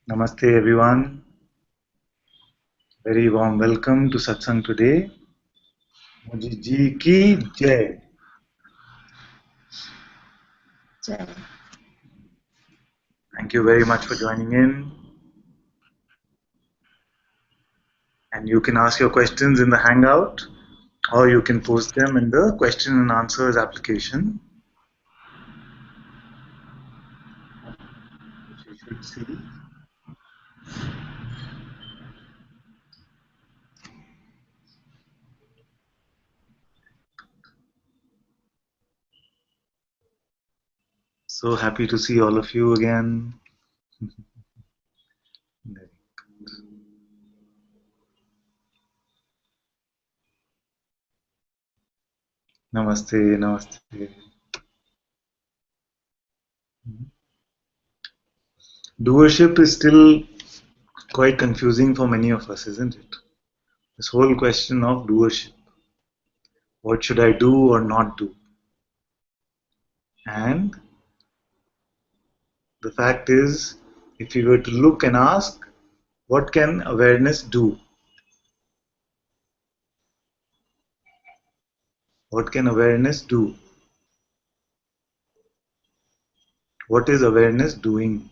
Namaste everyone. Very warm welcome to Satsang today. Moji ji ki jai. Jai. Thank you very much for joining in. And you can ask your questions in the Hangout or you can post them in the question and answers application, which you should see. So happy to see all of you again. Namaste, namaste. Doership is still quite confusing for many of us, isn't it? This whole question of doership. What should I do or not do? And the fact is, if you were to look and ask, what can awareness do? What can awareness do? What is awareness doing?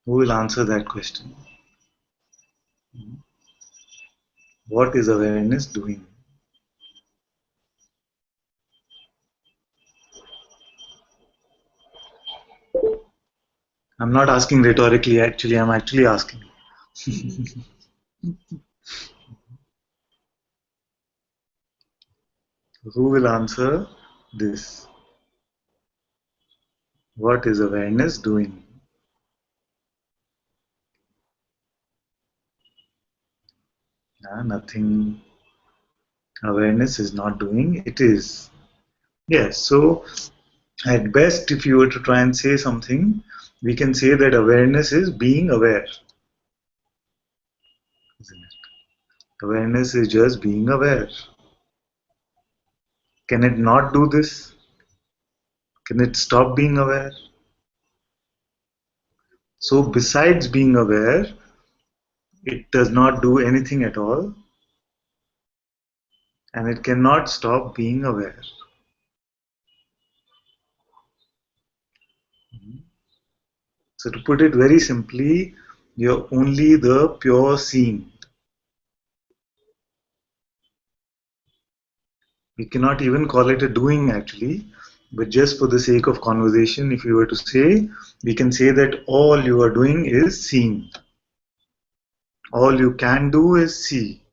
Who will answer that question? What is awareness doing? I'm not asking rhetorically, actually, I'm actually asking. Who will answer this? What is awareness doing? Nothing. Awareness is not doing, it is. Yes, so at best, if you were to try and say something, we can say that awareness is being aware, isn't it? Awareness is just being aware. Can it not do this? Can it stop being aware? So, besides being aware, it does not do anything at all, and it cannot stop being aware. So, to put it very simply, you're only the pure seeing. We cannot even call it a doing actually, but just for the sake of conversation, if you were to say, we can say that all you are doing is seeing. All you can do is see.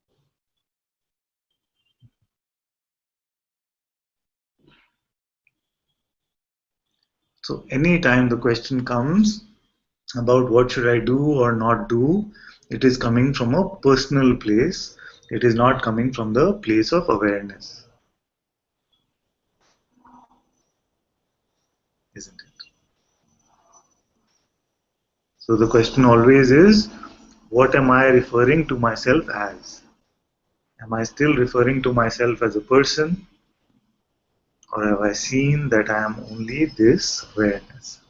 So anytime the question comes about what should I do or not do, it is coming from a personal place. It is not coming from the place of awareness, isn't it? So the question always is, what am I referring to myself as? Am I still referring to myself as a person, or have I seen that I am only this awareness?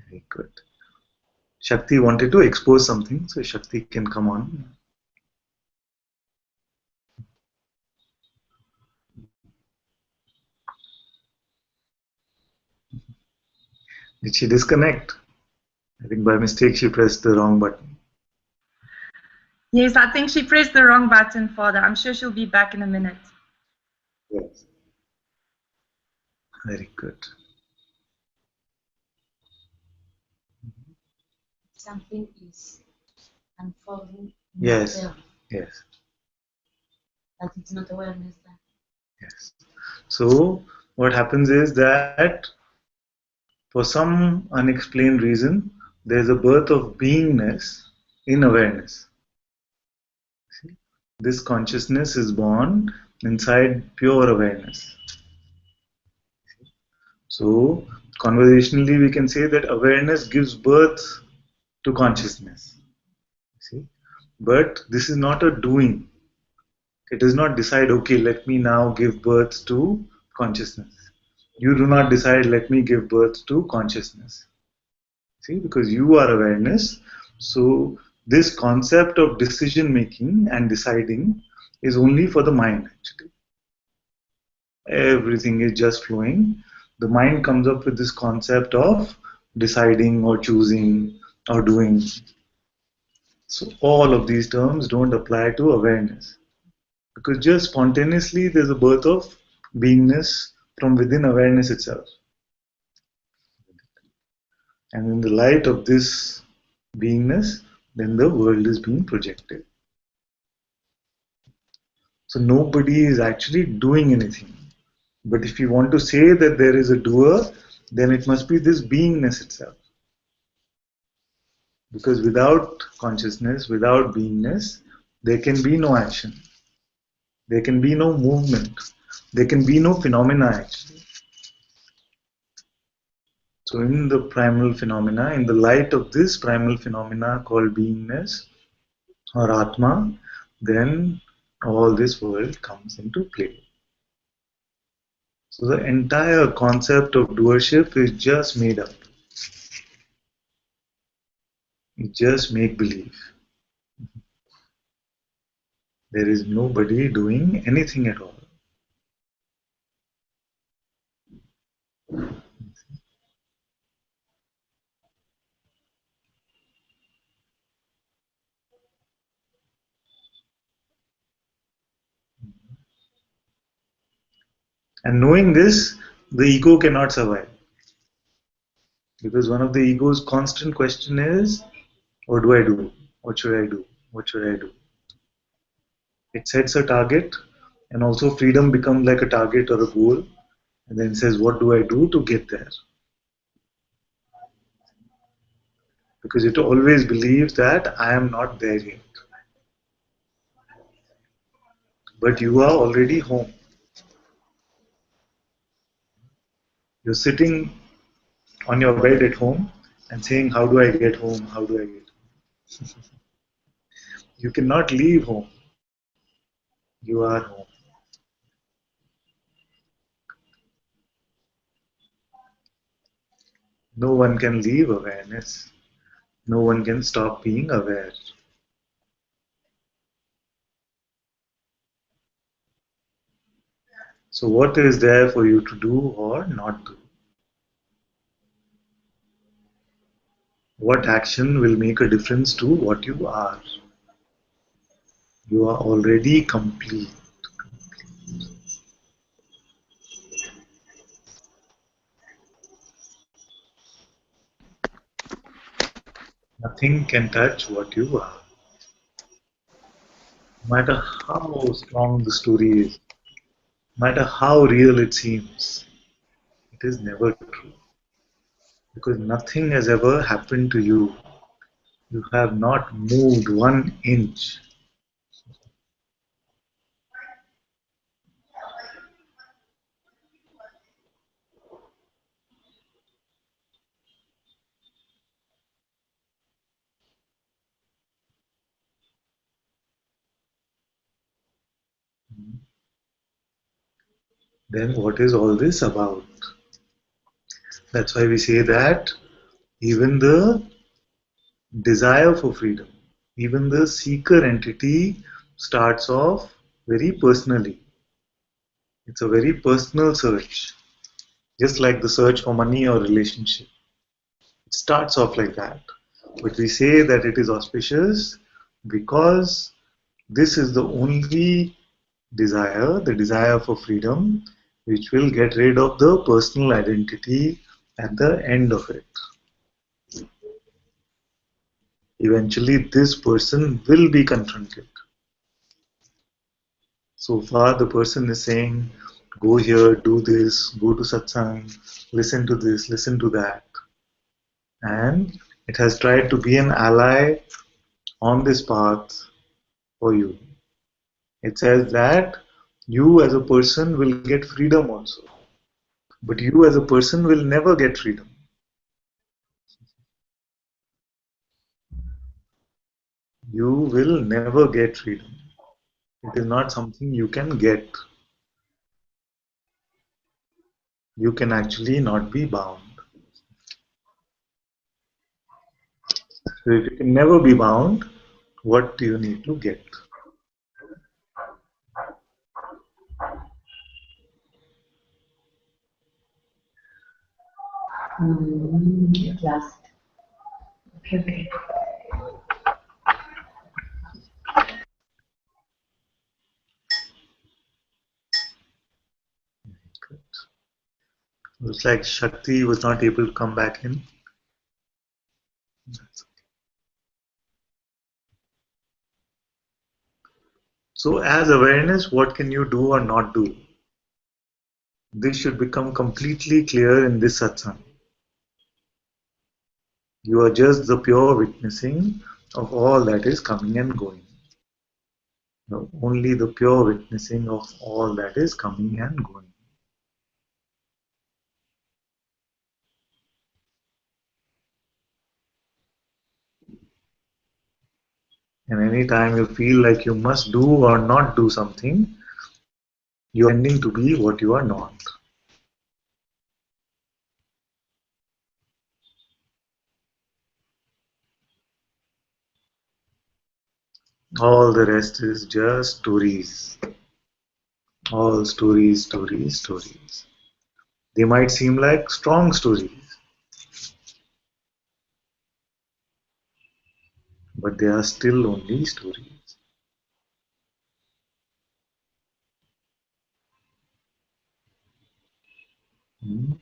Very good. Shakti wanted to expose something, so Shakti can come on. Did she disconnect? I think by mistake she pressed the wrong button. Yes, I think she pressed the wrong button, Father. I'm sure she'll be back in a minute. Yes. Very good. Something is unfolding. Yes. Yes. But it's not awareness then. Yes. So what happens is that for some unexplained reason, there's a birth of beingness in awareness. See? This consciousness is born inside pure awareness. So, conversationally, we can say that awareness gives birth to consciousness. See? But this is not a doing. It does not decide, okay, let me now give birth to consciousness. You do not decide, let me give birth to consciousness. See, because you are awareness. So, this concept of decision making and deciding is only for the mind actually. Everything is just flowing. The mind comes up with this concept of deciding or choosing or doing. So, all of these terms don't apply to awareness. Because just spontaneously there's a birth of beingness from within awareness itself. And in the light of this beingness, then the world is being projected. So nobody is actually doing anything. But if you want to say that there is a doer, then it must be this beingness itself. Because without consciousness, without beingness, there can be no action. There can be no movement. There can be no phenomena actually. So in the primal phenomena, in the light of this primal phenomena called beingness or Atma, then all this world comes into play. So the entire concept of doership is just made up. It's just make believe. There is nobody doing anything at all. And knowing this, the ego cannot survive. Because one of the ego's constant question is, what do I do? What should I do? What should I do? It sets a target, and also freedom becomes like a target or a goal, and then says, what do I do to get there? Because it always believes that I am not there yet. But you are already home. You're sitting on your bed at home and saying, how do I get home? How do I get home? You cannot leave home. You are home. No one can leave awareness. No one can stop being aware. So, what is there for you to do or not do? What action will make a difference to what you are? You are already complete. Nothing can touch what you are. No matter how strong the story is, no matter how real it seems, it is never true. Because nothing has ever happened to you. You have not moved 1 inch. Then what is all this about? That's why we say that even the desire for freedom, even the seeker entity starts off very personally. It's a very personal search, just like the search for money or relationship. It starts off like that. But we say that it is auspicious because this is the only desire, the desire for freedom, which will get rid of the personal identity at the end of it. Eventually, this person will be confronted. So far, the person is saying, go here, do this, go to Satsang, listen to this, listen to that. And it has tried to be an ally on this path for you. It says that you as a person will get freedom also. But you as a person will never get freedom. You will never get freedom. It is not something you can get. You can actually not be bound. So if you can never be bound, what do you need to get? At last. Okay, okay. It's like Shakti was not able to come back in. So as awareness, what can you do or not do? This should become completely clear in this satsang. You are just the pure witnessing of all that is coming and going. No, only the pure witnessing of all that is coming and going. And anytime you feel like you must do or not do something, you are tending to be what you are not. All the rest is just stories. All stories, stories, stories. They might seem like strong stories, but they are still only stories. Hmm?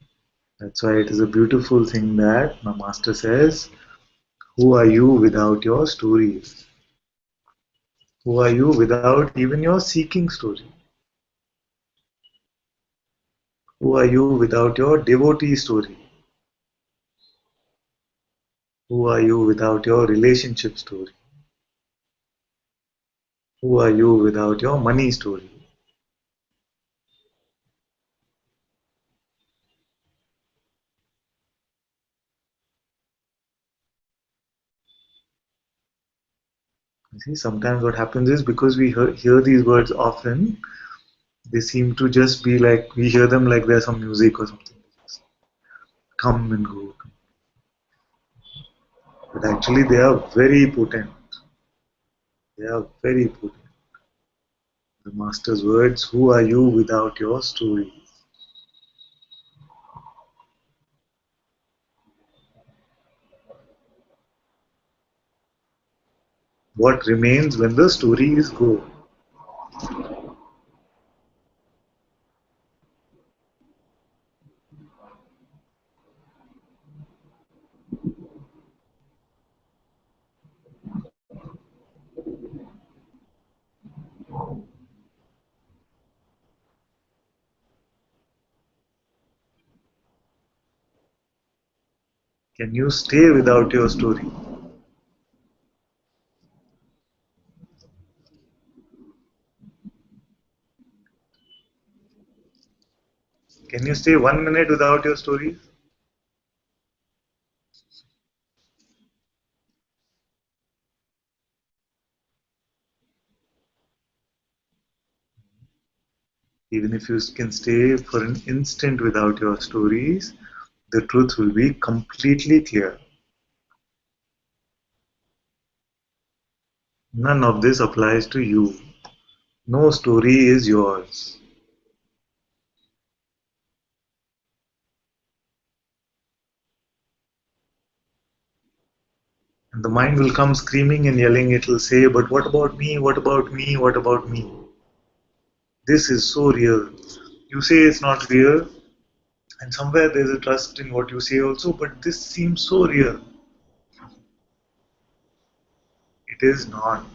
That's why it is a beautiful thing that my master says, who are you without your stories? Who are you without even your seeking story? Who are you without your devotee story? Who are you without your relationship story? Who are you without your money story? You see, sometimes what happens is because we hear these words often, they seem to just be like, we hear them like there's some music or something. Come and go. But actually, they are very potent. They are very potent. The Master's words, who are you without your story? What remains when the stories go? Can you stay without your story? Can you stay 1 minute without your stories? Even if you can stay for an instant without your stories, the truth will be completely clear. None of this applies to you. No story is yours. And the mind will come screaming and yelling, it will say, but what about me? What about me? What about me? This is so real. You say it's not real, and somewhere there's a trust in what you say also, but this seems so real. It is not.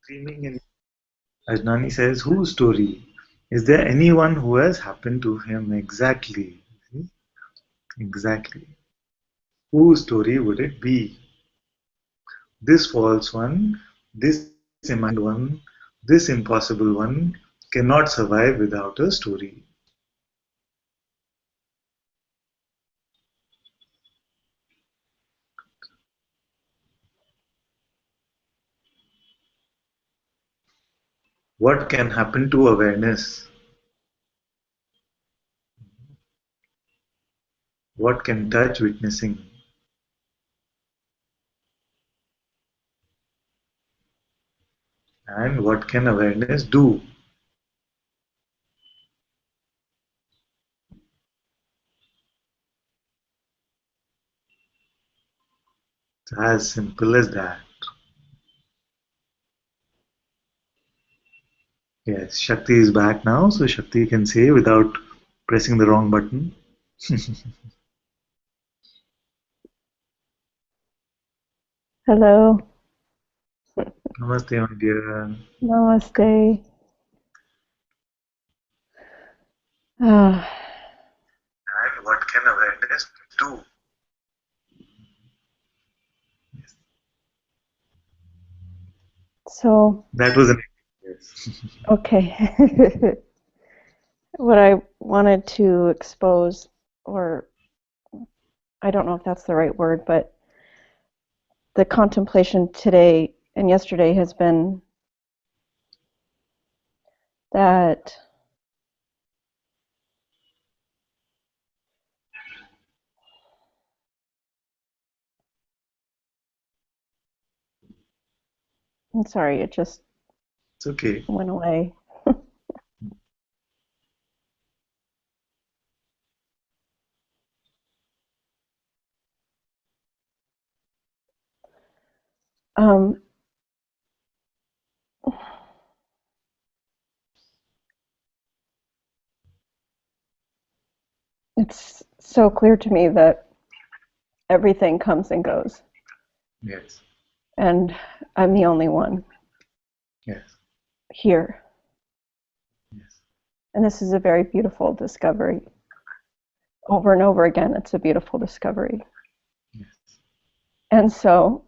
Screaming and Ajnani says, whose story? Is there anyone who has happened to him exactly? See? Exactly. Whose story would it be? This false one, this imagined one, this impossible one cannot survive without a story. What can happen to awareness? What can touch witnessing? And what can awareness do? It's as simple as that. Yes, Shakti is back now, so Shakti can say without pressing the wrong button. Hello. Namaste, my dear. Namaste. Ah, And what can awareness do? Yes. so, That was an yes. okay. What I wanted to expose, or I don't know if that's the right word, but the contemplation today and yesterday has been that I'm sorry, it just It's okay. went away. Um, it's so clear to me that everything comes and goes, Yes. and I'm the only one Yes. here. Yes. And this is a very beautiful discovery. Over and over again, it's a beautiful discovery. Yes. And so,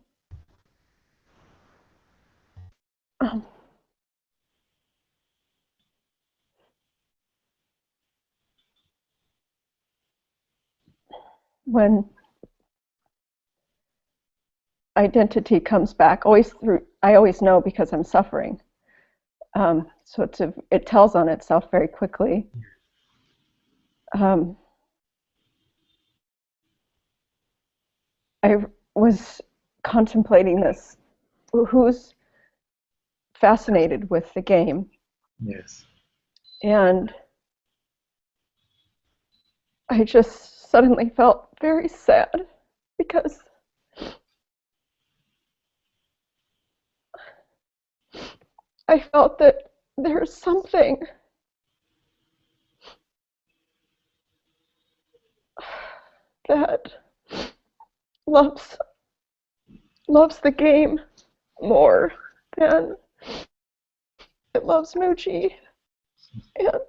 um, when identity comes back, I always know because I'm suffering. So it tells on itself very quickly. Um, I was contemplating this. Who's fascinated with the game? Yes. And I just suddenly felt very sad because I felt that there's something that loves the game more than it loves Moochie. And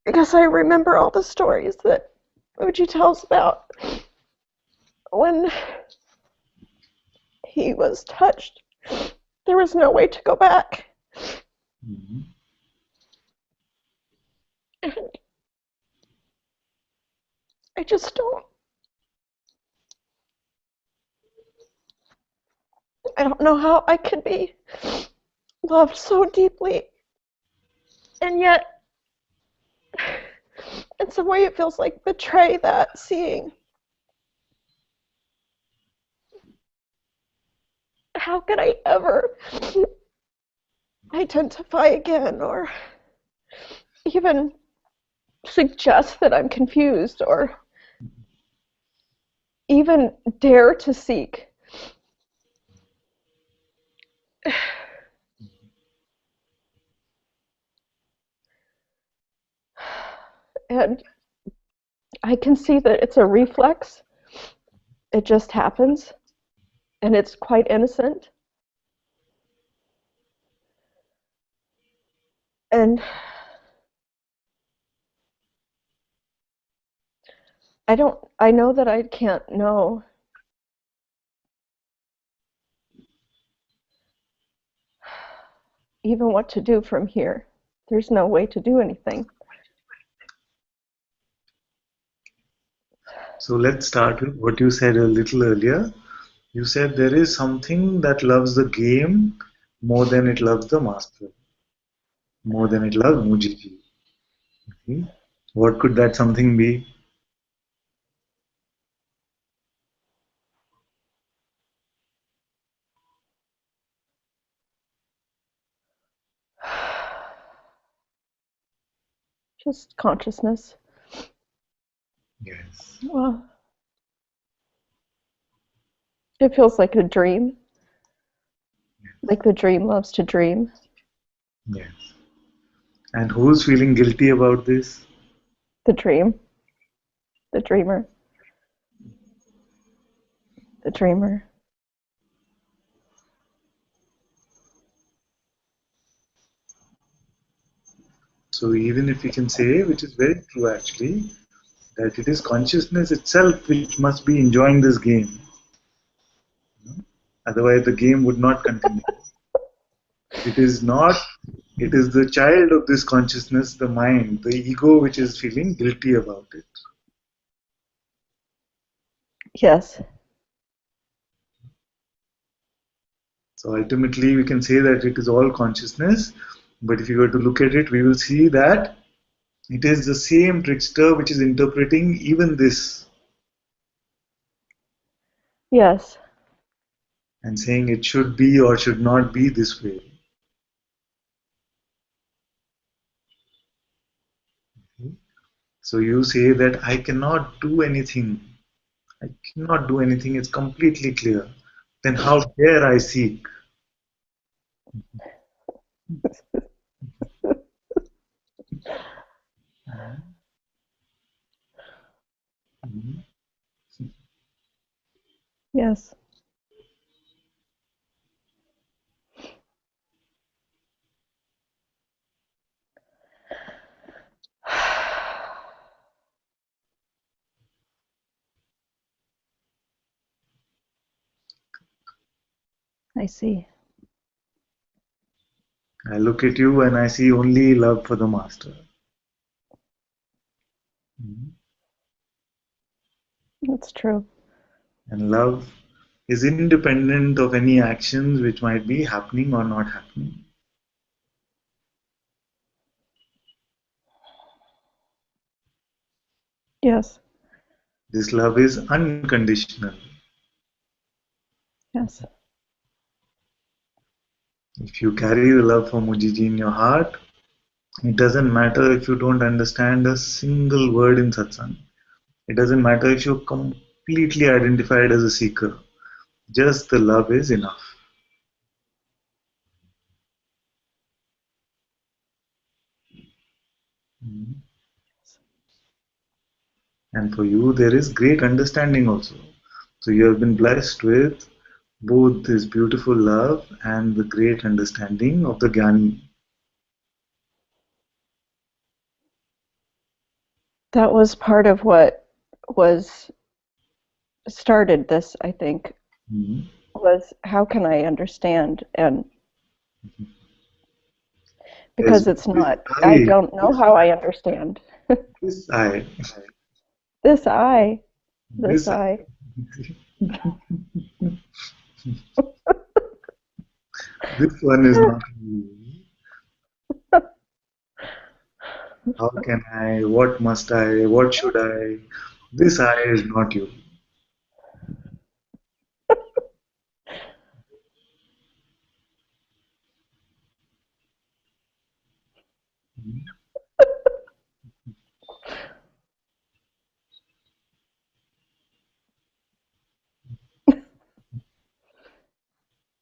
because I remember all the stories that Moochie tells about when he was touched. There was no way to go back. Mm-hmm. And I just I don't know how I could be loved so deeply. And yet, in some way, it feels like betray that seeing. How could I ever identify again or even suggest that I'm confused or even dare to seek? And I can see that it's a reflex. It just happens, and it's quite innocent. And I know that I can't know even what to do from here. There's no way to do anything. So let's start with what you said a little earlier. You said there is something that loves the game more than it loves the master, more than it loves Mujiji. Okay. What could that something be? Just consciousness. Yes. Well, it feels like a dream. Like the dream loves to dream. Yes. And who's feeling guilty about this? The dream. The dreamer. The dreamer. So even if we can say, which is very true actually, that it is consciousness itself which must be enjoying this game. Otherwise the game would not continue. It is not, it is the child of this consciousness, the mind, the ego, which is feeling guilty about it. Yes. So ultimately we can say that it is all consciousness, but if you were to look at it, we will see that it is the same trickster which is interpreting even this Yes. and saying it should be or should not be this way. So you say that I cannot do anything. I cannot do anything. It's completely clear. Then how dare I seek? Mhm. Yes. I see. I look at you and I see only love for the master. Mhm. That's true. And love is independent of any actions which might be happening or not happening. Yes. This love is unconditional. Yes. If you carry the love for Mujiji in your heart, it doesn't matter if you don't understand a single word in Satsang. It doesn't matter if you're completely identified as a seeker. Just the love is enough. Mhm. And for you, there is great understanding also. So you have been blessed with both this beautiful love and the great understanding of the Gyani. That was part of what was started this, I think, Mhm. was how can I understand? And There's because it's this not, I I, don't know how I understand. this I, This I, this this I. I. This one is not you. How can I? What must I? What should I? This I is not you.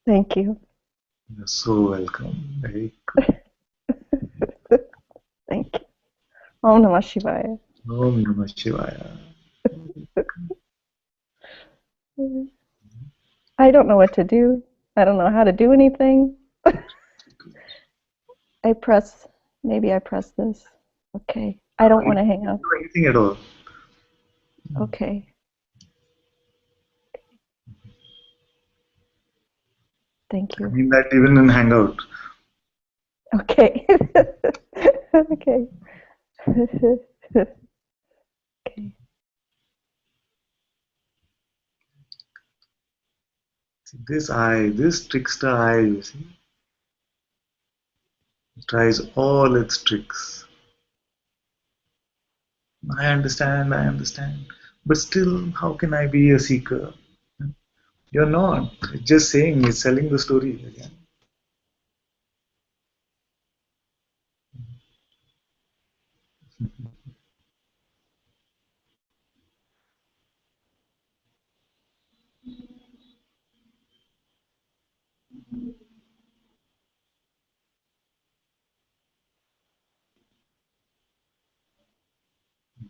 Thank you. You're so welcome. Right? Thank you. Om Namah Shivaya. Om Namah Shivaya. I don't know what to do. I don't know how to do anything. Maybe I press this. Okay. I don't want to hang up. Do anything at all. Okay. Thank I you. mean that even in Hangout. Okay. Okay. Okay. See, this eye, this trickster eye, you see, tries all its tricks. I understand. But still, how can I be a seeker? You're not. It's just saying, it's selling the story again.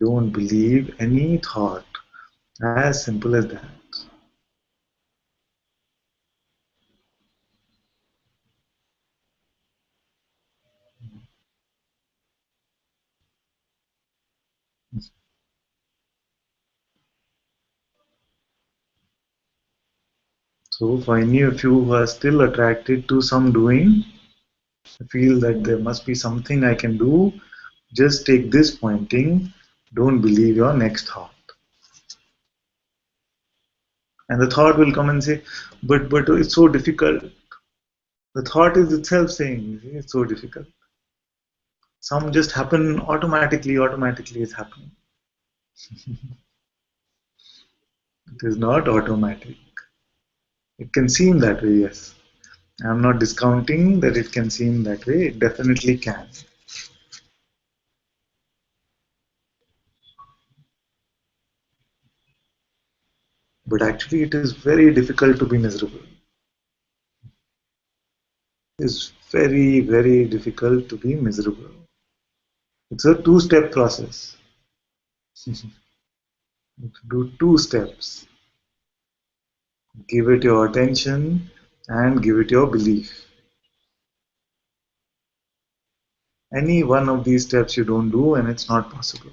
Don't believe any thought. As simple as that. So for any of you who are still attracted to some doing, feel that there must be something I can do, just take this pointing. Don't believe your next thought. And the thought will come and say, but it's so difficult. The thought is itself saying, it's so difficult. Some just happen automatically it's happening. It is not automatic. It can seem that way, yes. I'm not discounting that it can seem that way. It definitely can. But actually, it is very difficult to be miserable. It is very difficult to be miserable. It's a two-step process. You have to do two steps. Give it your attention and give it your belief. Any one of these steps you don't do and it's not possible.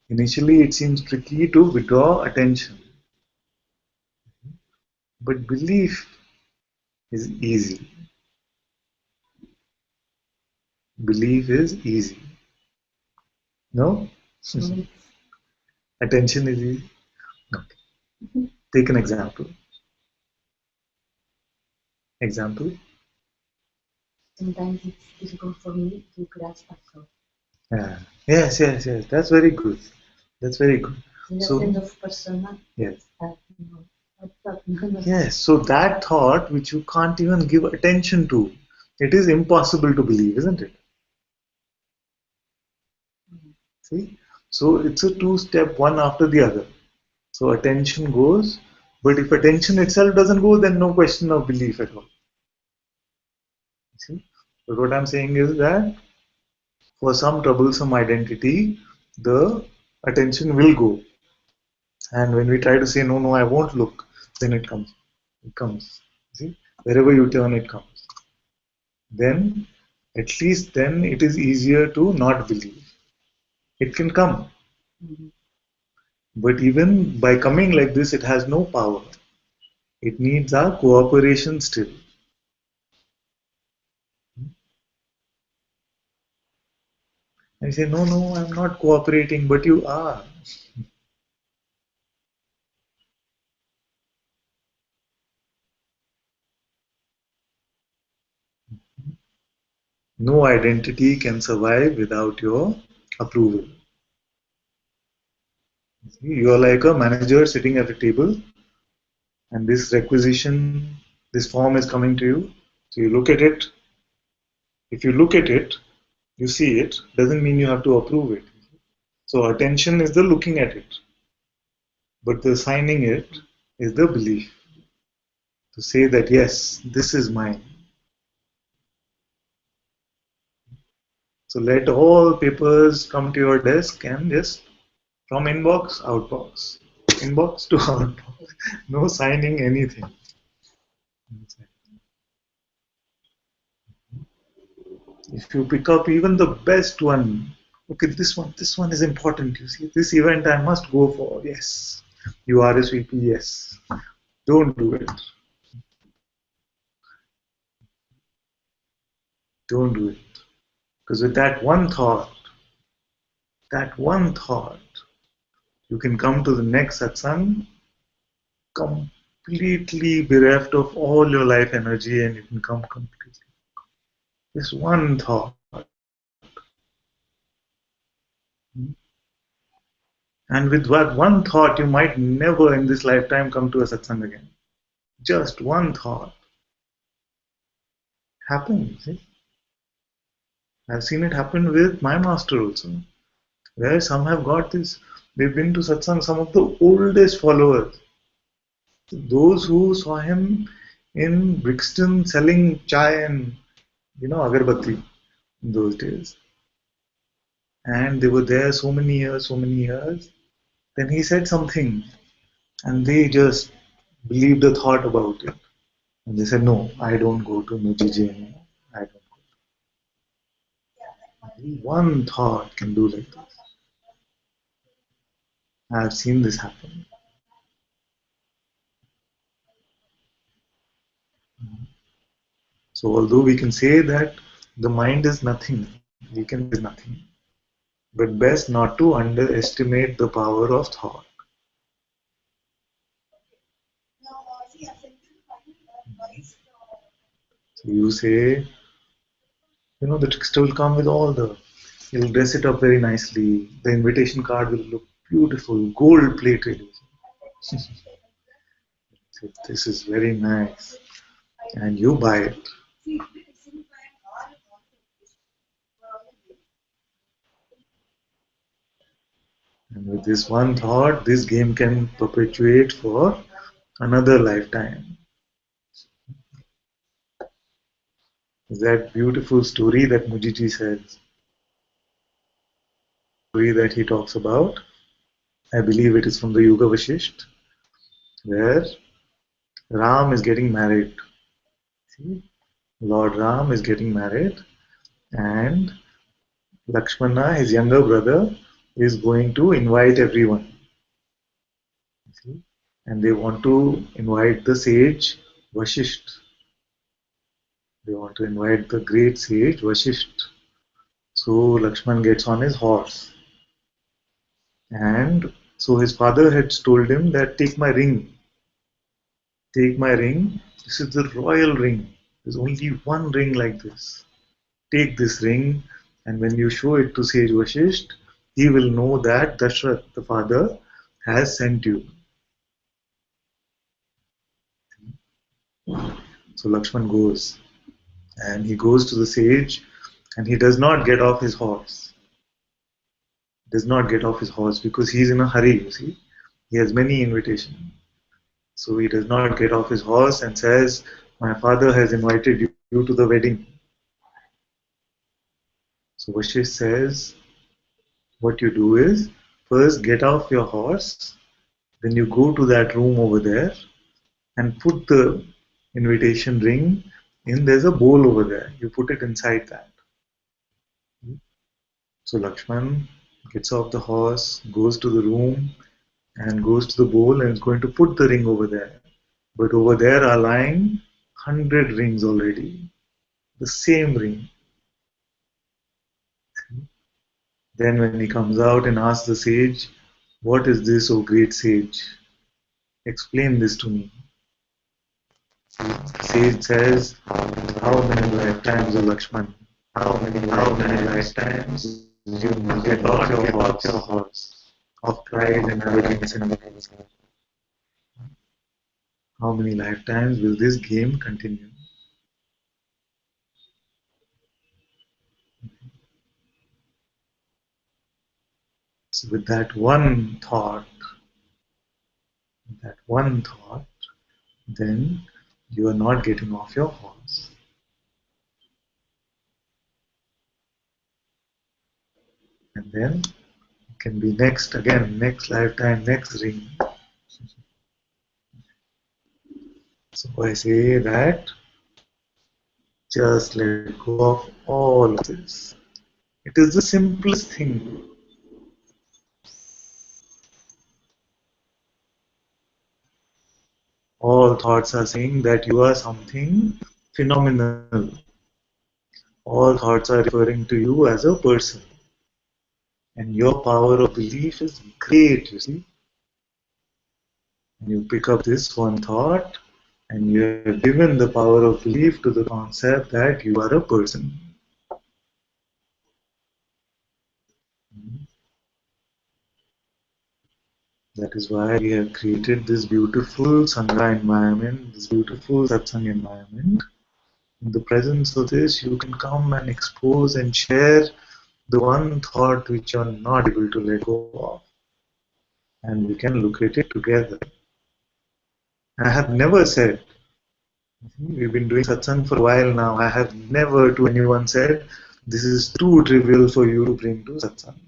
Initially, it seems tricky to withdraw attention. But belief is easy. Belief is easy. No? Attention is easy. Okay. Take an example. Example? Sometimes it's difficult for me to grasp a thought. Yeah. Yes. That's very good. That's very good. In the So, sense of persona, yes. no. Yes. So that thought which you can't even give attention to, it is impossible to believe, isn't it? See? So it's a two-step, one after the other. So attention goes, but if attention itself doesn't go, then no question of belief at all. See? But what I'm saying is that for some troublesome identity, the attention will go. And when we try to say, no, I won't look, then it comes. It comes. See? Wherever you turn, it comes. Then, at least then, it is easier to not believe. It can come. But even by coming like this, it has no power. It needs our cooperation still. I say, no, I'm not cooperating, but you are. No identity can survive without your approval. You are like a manager sitting at a table, and this requisition, this form is coming to you. So you look at it. If you look at it, you see it, doesn't mean you have to approve it. So attention is the looking at it, but the signing it is the belief. To say that, yes, this is mine. So let all papers come to your desk and just from inbox, outbox. Inbox to outbox. No signing anything. If you pick up even the best one, okay, this one is important. You see, this event I must go for. Yes. You RSVP, yes. Don't do it. Don't do it. Because with that one thought, you can come to the next satsang completely bereft of all your life energy and you can come completely. This one thought. And with that one thought, you might never in this lifetime come to a satsang again. Just one thought happens. See? I've seen it happen with my master also, where some have got this. They've been to satsang, some of the oldest followers. Those who saw him in Brixton selling chai and agarbatti in those days. And they were there so many years, so many years. Then he said something, and they just believed a thought about it. And they said, no, I don't go to Mujiji anymore. I don't go. One thought can do like this. I have seen this happen. So although we can say that the mind is nothing, we can say nothing, but best not to underestimate the power of thought. So you say, the trickster will come with he'll dress it up very nicely. The invitation card will look beautiful, gold plated. This is very nice. And you buy it. And with this one thought, this game can perpetuate for another lifetime. That beautiful story that Mujiji says, story that he talks about, I believe it is from the Yuga Vashisht, where Ram is getting married. See? Lord Ram is getting married, and Lakshmana, his younger brother, is going to invite everyone. See? And they want to invite the sage Vashisht. They want to invite the great sage Vashisht. So Lakshman gets on his horse. And so his father had told him that take my ring. Take my ring. This is the royal ring. There's only one ring like this. Take this ring, and when you show it to sage Vashisht, he will know that Dashrath, the father, has sent you. So Lakshman goes, and he goes to the sage, and he does not get off his horse. Does not get off his horse because he's in a hurry, you see. He has many invitations. So he does not get off his horse and says, my father has invited you to the wedding. So Vashisht says, what you do is, first get off your horse, then you go to that room over there and put the invitation ring in, there's a bowl over there. You put it inside that. So Lakshman gets off the horse, goes to the room and goes to the bowl and is going to put the ring over there. But over there are lying 100 rings already. The same ring. Then when he comes out and asks the sage, what is this, O great sage? Explain this to me. The sage says, how many lifetimes, O Lakshman? How many lifetimes you must get off your horse of pride and arrogance and everything. How many lifetimes will this game continue? So with that one thought, then you are not getting off your horse. And then it can be next again, next lifetime, next ring. So I say that just let go of all of this. It is the simplest thing. All thoughts are saying that you are something phenomenal. All thoughts are referring to you as a person. And your power of belief is great, you see. And you pick up this one thought and you have given the power of belief to the concept that you are a person. That is why we have created this beautiful Sangha environment, this beautiful Satsang environment. In the presence of this, you can come and expose and share the one thought which you are not able to let go of. And we can look at it together. I have never said, we've been doing satsang for a while now, I have never to anyone said, this is too trivial for you to bring to satsang.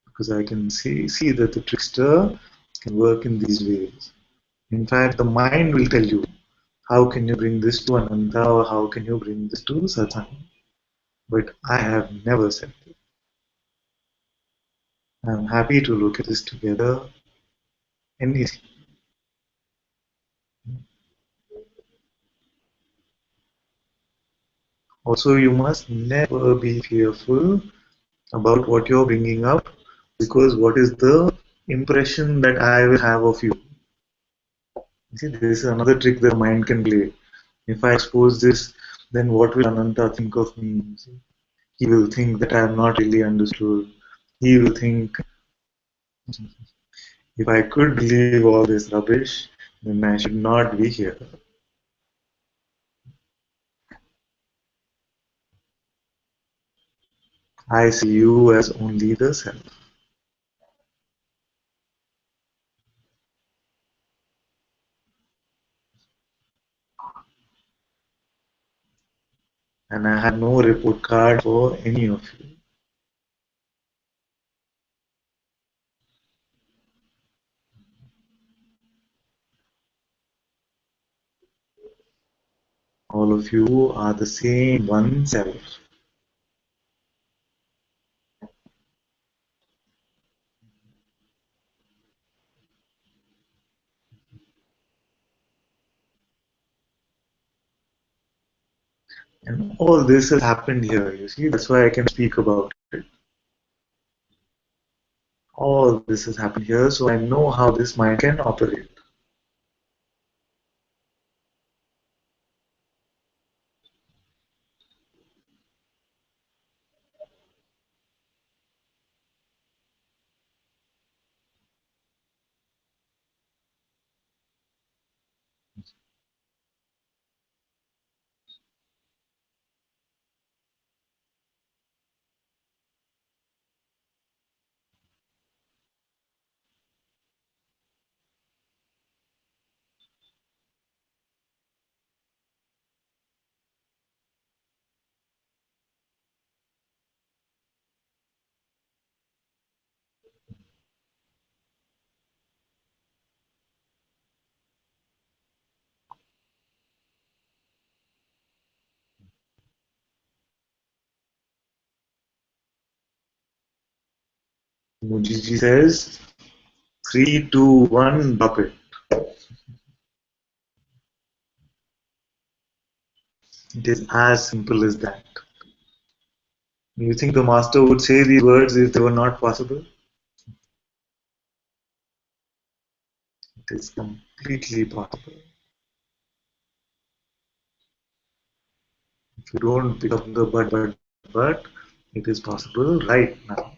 Because I can see that the trickster can work in these ways. In fact, the mind will tell you, how can you bring this to Ananta or how can you bring this to satsang? But I have never said that. I'm happy to look at this together. Anything. Also, you must never be fearful about what you're bringing up, because what is the impression that I will have of you? You see, this is another trick that the mind can play. If I expose this, then what will Ananta think of me? See? He will think that I am not really understood. He will think, if I could believe all this rubbish, then I should not be here. I see you as only the self. And I have no report card for any of you. All of you are the same one self. And all this has happened here, you see, that's why I can speak about it. All this has happened here, so I know how this mind can operate. Mujiji says, 3, 2, 1, drop it. It is as simple as that. You think the master would say these words if they were not possible? It is completely possible. If you don't pick up the but, it is possible right now.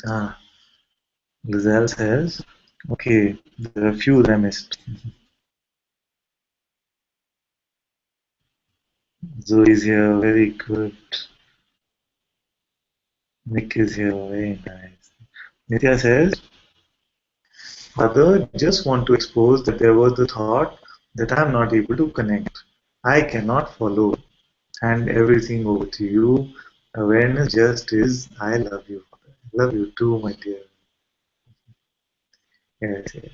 Ah, Lizelle says, okay, there are a few that I missed. Zoe is here, very good. Nick is here, very nice. Nitya says, Father, just want to expose that there was the thought that I am not able to connect. I cannot follow. Hand everything over to you. Awareness just is, I love you, Father. I love you too, my dear. Yes, yes.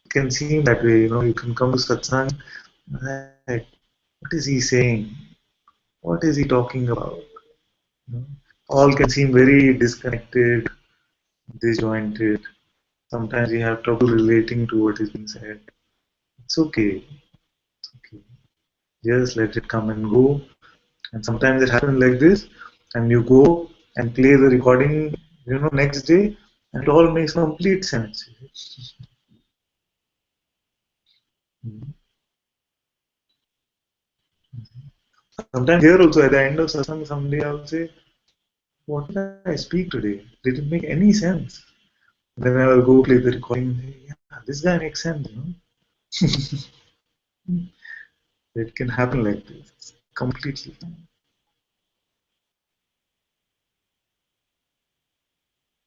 It can seem that way, you can come to satsang, like, what is he saying? What is he talking about? You know, all can seem very disconnected, disjointed. Sometimes we have trouble relating to what is being said. It's okay. It's okay. Just let it come and go. And sometimes it happens like this, and you go and play the recording, next day, and it all makes complete sense. Sometimes here also at the end of satsang, someday I will say, what did I speak today? Did it make any sense? Then I will go play the recording and say, yeah, this guy makes sense. It can happen like this. Completely.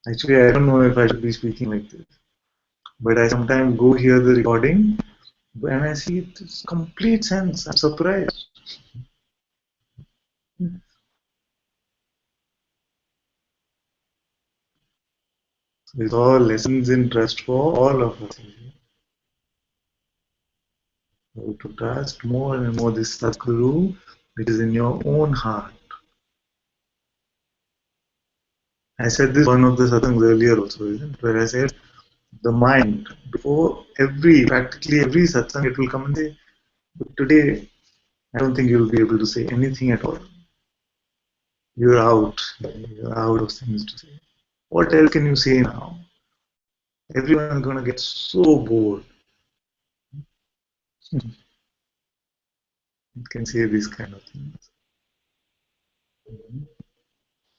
Actually, I don't know if I should be speaking like this. But I sometimes go hear the recording and I see it's complete sense. I'm surprised. It's all lessons in trust for all of us. How to trust more and more this Sadguru, which is in your own heart. I said this one of the satsangs earlier also, isn't it? Where I said the mind, before practically every satsang, it will come and say, but today, I don't think you'll be able to say anything at all. You're out. You're out of things to say. What else can you say now? Everyone's gonna get so bored. It can say these kind of things.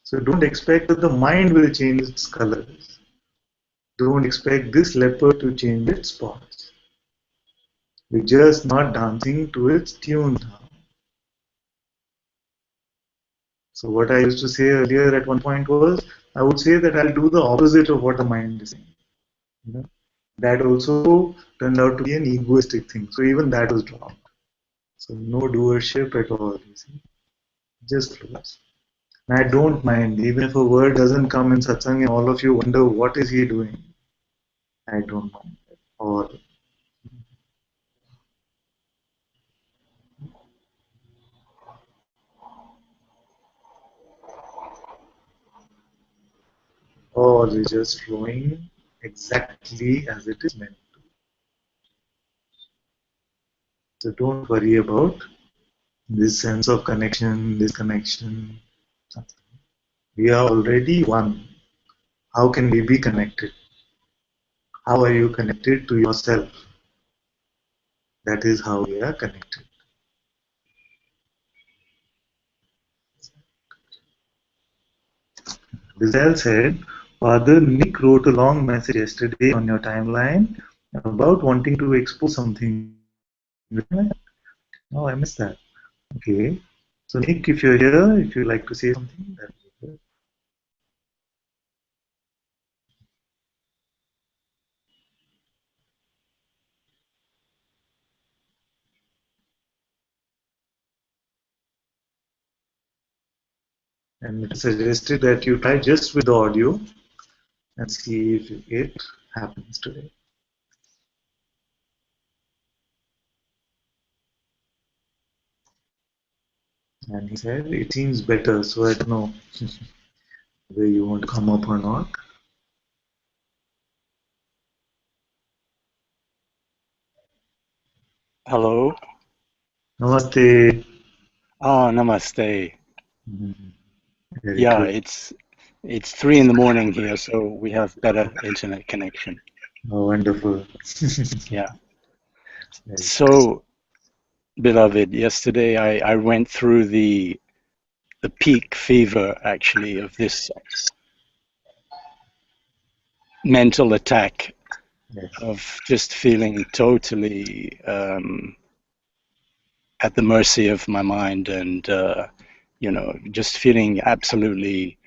So don't expect that the mind will change its colors. Don't expect this leopard to change its spots. We're just not dancing to its tune now. So what I used to say earlier at one point was, I would say that I'll do the opposite of what the mind is saying. You know? That also turned out to be an egoistic thing. So even that was dropped. So no doership at all, you see. Just flows. And I don't mind, even if a word doesn't come in satsang and all of you wonder what is he doing. I don't mind at all. All is just flowing exactly as it is meant to. So don't worry about this sense of connection, disconnection. We are already one. How can we be connected? How are you connected to yourself? That is how we are connected. Rizal said, Father Nick wrote a long message yesterday on your timeline about wanting to expose something. Oh, I missed that. Okay. So Nick, if you're here, if you'd like to say something, that would be good. And it is suggested that you try just with the audio and see if it happens today. And he said, it seems better, so I don't know whether you want to come up or not. Hello. Namaste. Oh, namaste. Very Yeah, good. it's 3 in the morning here, so we have better internet connection. Oh, wonderful. Yeah. Very good. So, beloved, yesterday I went through the peak fever actually of this mental attack Yes. of just feeling totally at the mercy of my mind and just feeling absolutely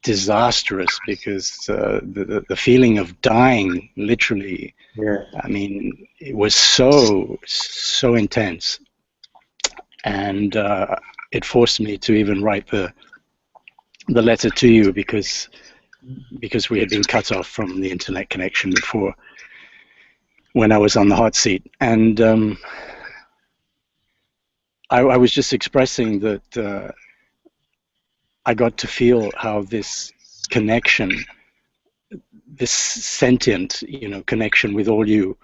disastrous, because the feeling of dying, literally, Yeah. I mean, it was so intense, and it forced me to even write the letter to you, because we had been cut off from the internet connection before, when I was on the hot seat. And I was just expressing that I got to feel how this connection, this sentient, connection with all you,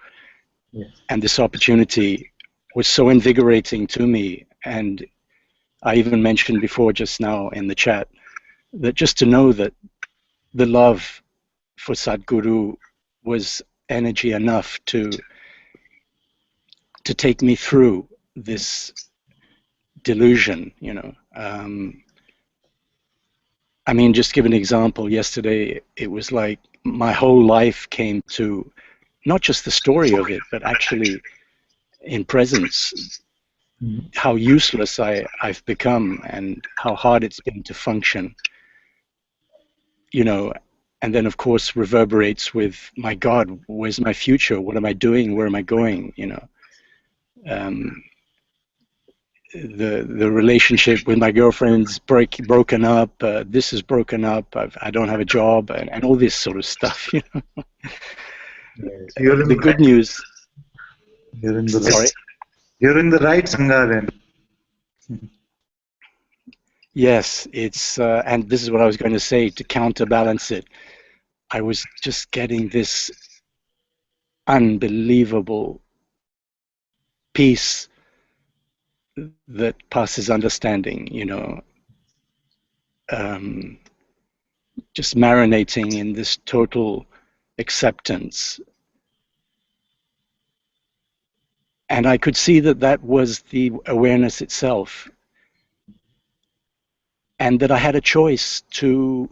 Yes. and this opportunity was so invigorating to me. And I even mentioned before, just now in the chat, that just to know that the love for Sadhguru was energy enough to take me through this delusion, I mean, just give an example. Yesterday, it was like my whole life came to not just the story of it, but actually in presence, how useless I've become, and how hard it's been to function, and then of course reverberates with, my God, where's my future? What am I doing? Where am I going? The relationship with my girlfriend's broken up. This is broken up. I don't have a job, and all this sort of stuff. Yes. You're in The good news. You're in the Sorry. You're in the right sangha then. Yes, it's and this is what I was going to say to counterbalance it. I was just getting this unbelievable peace that passes understanding, just marinating in this total acceptance. And I could see that that was the awareness itself, and that I had a choice to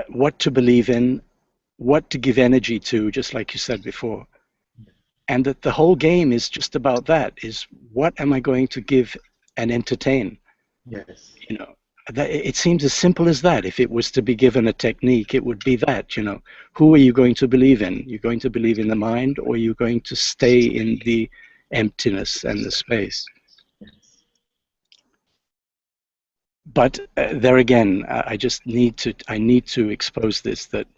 what to believe in, what to give energy to, just like you said before. And that the whole game is just about that, is what am I going to give and entertain? Yes. It seems as simple as that. If it was to be given a technique, it would be that, who are you going to believe in? You're going to believe in the mind, or you're going to stay in the emptiness and the space? But there again, I need to expose this, that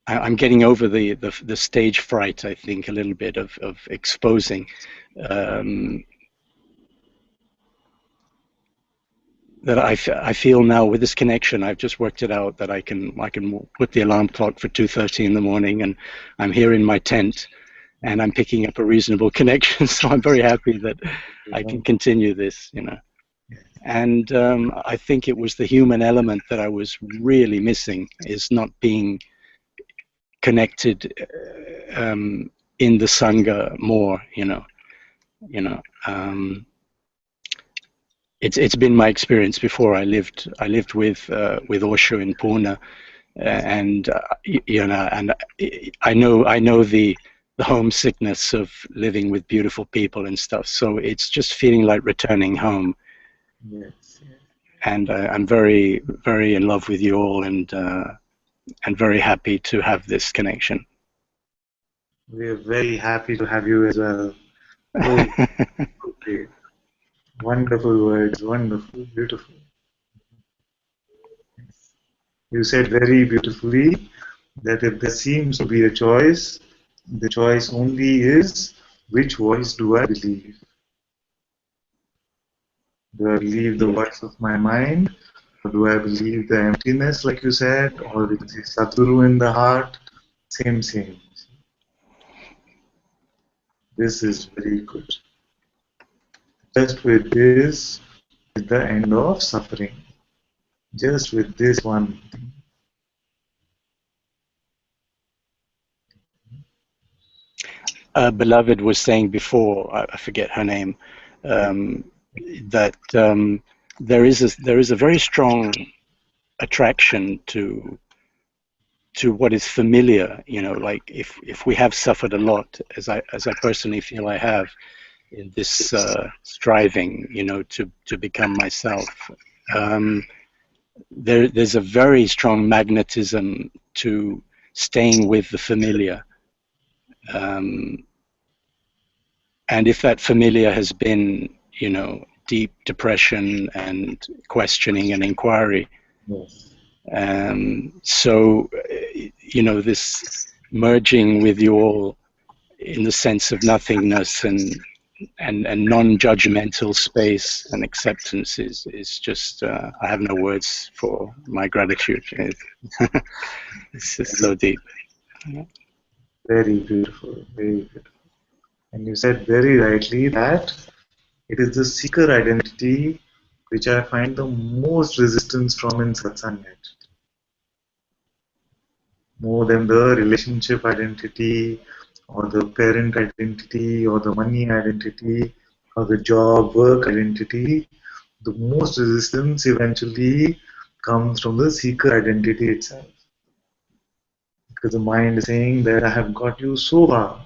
I'm getting over the stage fright, I think, a little bit of exposing. That I feel now with this connection, I've just worked it out, that I can put the alarm clock for 2:30 in the morning, and I'm here in my tent, and I'm picking up a reasonable connection. So I'm very happy that I can continue this, And I think it was the human element that I was really missing, is not being connected in the sangha more, It's been my experience before. I lived with Osho in Pune, and and I know the homesickness of living with beautiful people and stuff. So it's just feeling like returning home. Yes. And I'm very, very in love with you all, and very happy to have this connection. We're very happy to have you as well. Oh, okay. Wonderful words, wonderful, beautiful. You said very beautifully that if there seems to be a choice, the choice only is, which voice do I believe? Do I believe the voice of my mind? Or do I believe the emptiness, like you said? Or is it Sadhguru in the heart? Same. This is very good. Just with this is the end of suffering. Just with this one thing. Beloved was saying before, I forget her name, that there is a very strong attraction to what is familiar. Like if we have suffered a lot, as I personally feel I have, in this striving, to become myself. there's a very strong magnetism to staying with the familiar. And if that familiar has been, you know, deep depression and questioning and inquiry, Yes. so, you know, this merging with you all in the sense of nothingness and non-judgmental space and acceptance is just, I have no words for my gratitude. It's just so deep. Very beautiful, very beautiful. And you said very rightly that it is the seeker identity which I find the most resistance from in Satsang. More than the relationship identity or the parent identity or the money identity or the job work identity, the most resistance eventually comes from the seeker identity itself. Because the mind is saying that I have got you so far.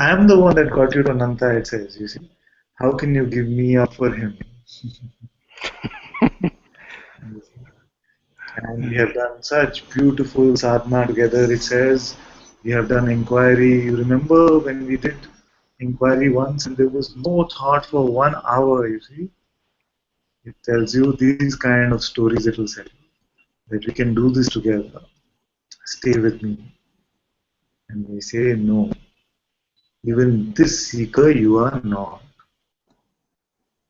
I am the one that got you to Ananta, it says, you see. How can you give me up for him? And we have done such beautiful sadhana together. It says we have done inquiry. You remember when we did inquiry once and there was no thought for 1 hour, you see? It tells you these kind of stories it will say. That we can do this together. Stay with me. And we say, no. Even this seeker, you are not.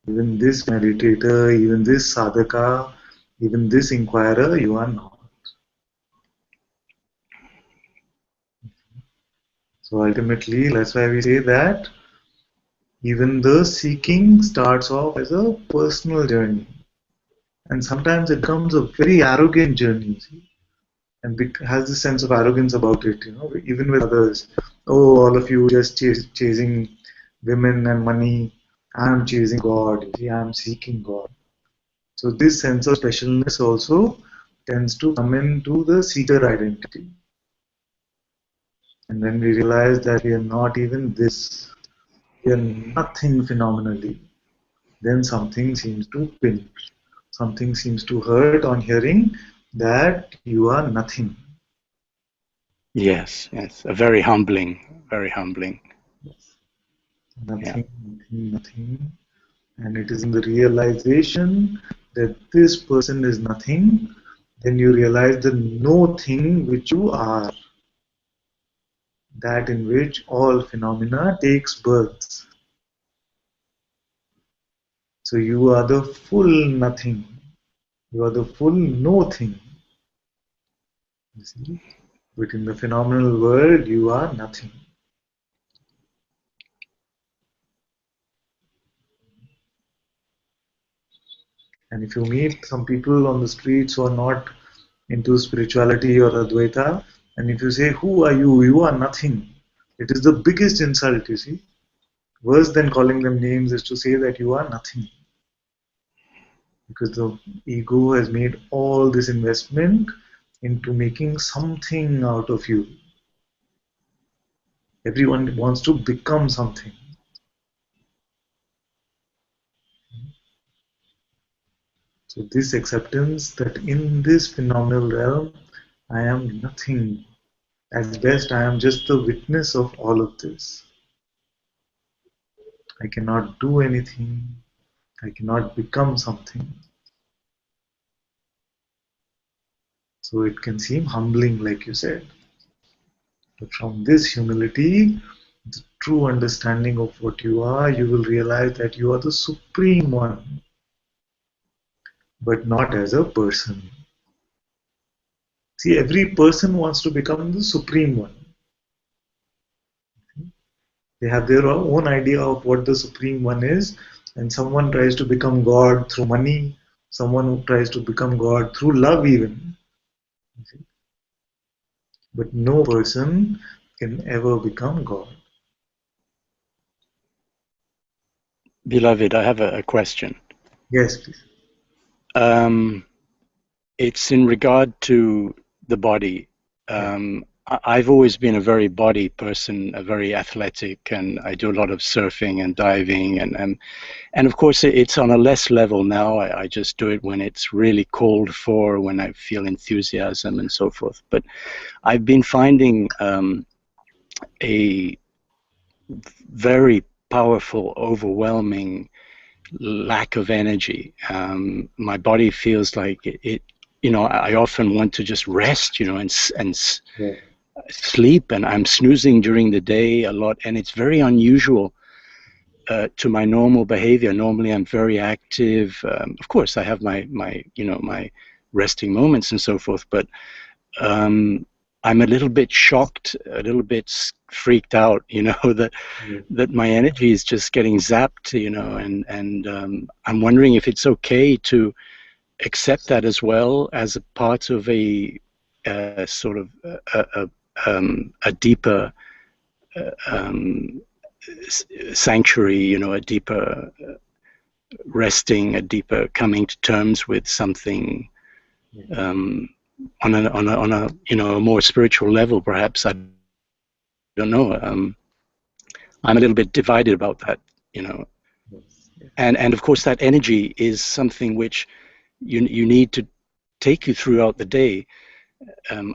Even this meditator, even this sadhaka, even this inquirer, you are not. So ultimately, that's why we say that even the seeking starts off as a personal journey. And sometimes it becomes a very arrogant journey, see? And has this sense of arrogance about it, you know, even with others. Oh, all of you just chasing women and money. I'm chasing God, see, I'm seeking God. So this sense of specialness also tends to come into the seeker identity. And when we realize that we are not even this, we are nothing phenomenally, then something seems to pinch. Something seems to hurt on hearing that you are nothing. Yes, yes, a very humbling, very humbling. Yes. Nothing, nothing, nothing. And it is in the realization that this person is nothing, then you realize the no thing which you are, that in which all phenomena takes birth. So you are the full nothing. You are the full no thing. You see? But in the phenomenal world, you are nothing. And if you meet some people on the streets who are not into spirituality or Advaita, and if you say, who are you? You are nothing. It is the biggest insult, you see. Worse than calling them names is to say that you are nothing. Because the ego has made all this investment into making something out of you. Everyone wants to become something. So this acceptance that in this phenomenal realm, I am nothing. At best, I am just the witness of all of this. I cannot do anything. I cannot become something. So it can seem humbling, like you said. But from this humility, the true understanding of what you are, you will realize that you are the Supreme One, but not as a person. See, every person wants to become the Supreme One. They have their own idea of what the Supreme One is, and someone tries to become God through money, someone who tries to become God through love, even. But no person can ever become God. Beloved, I have a question. Yes, please. It's in regard to the body. I've always been a very body person, a very athletic, and I do a lot of surfing and diving, and of course it's on a less level now. I just do it when it's really called for, when I feel enthusiasm and so forth. But I've been finding a very powerful, overwhelming lack of energy. My body feels like it, you know, I often want to just rest, you know, and sleep, and I'm snoozing during the day a lot, and it's very unusual to my normal behavior. Normally I'm very active. Of course I have my you know, my resting moments and so forth, but I'm a little bit shocked, a little bit freaked out, you know, that my energy is just getting zapped, you know, and I'm wondering if it's okay to accept that as well as a part of a sort of a deeper sanctuary, you know, a deeper resting, a deeper coming to terms with something on a you know, a more spiritual level, perhaps. I don't know. I'm a little bit divided about that, you know. And of course that energy is something which you need to take you throughout the day.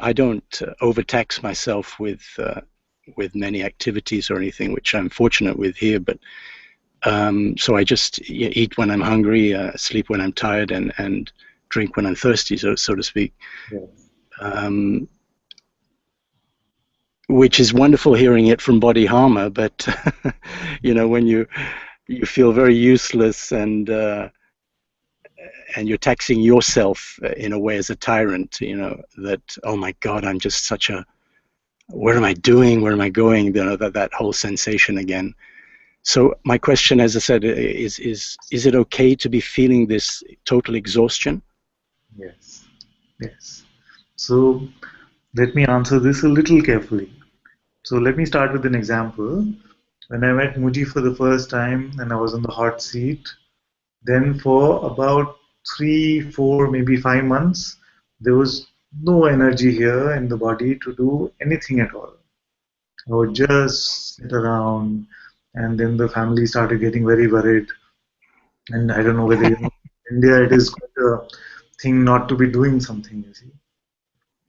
I don't overtax myself with many activities or anything, which I'm fortunate with here, but so I just eat when I'm hungry, sleep when I'm tired, and drink when I'm thirsty, so to speak. Which is wonderful hearing it from Body Harma, but you know, when you feel very useless and you're taxing yourself in a way as a tyrant, you know, that, oh my God, I'm just such a, what am I doing? Where am I going? You know, that whole sensation again. So my question, as I said, is it okay to be feeling this total exhaustion? Yes. Yes. So let me answer this a little carefully. So let me start with an example. When I met Muji for the first time and I was on the hot seat, then for about 3, 4, maybe 5 months, there was no energy here in the body to do anything at all. I would just sit around, and then the family started getting very worried. And I don't know whether, you know, in India it is quite a thing not to be doing something, you see,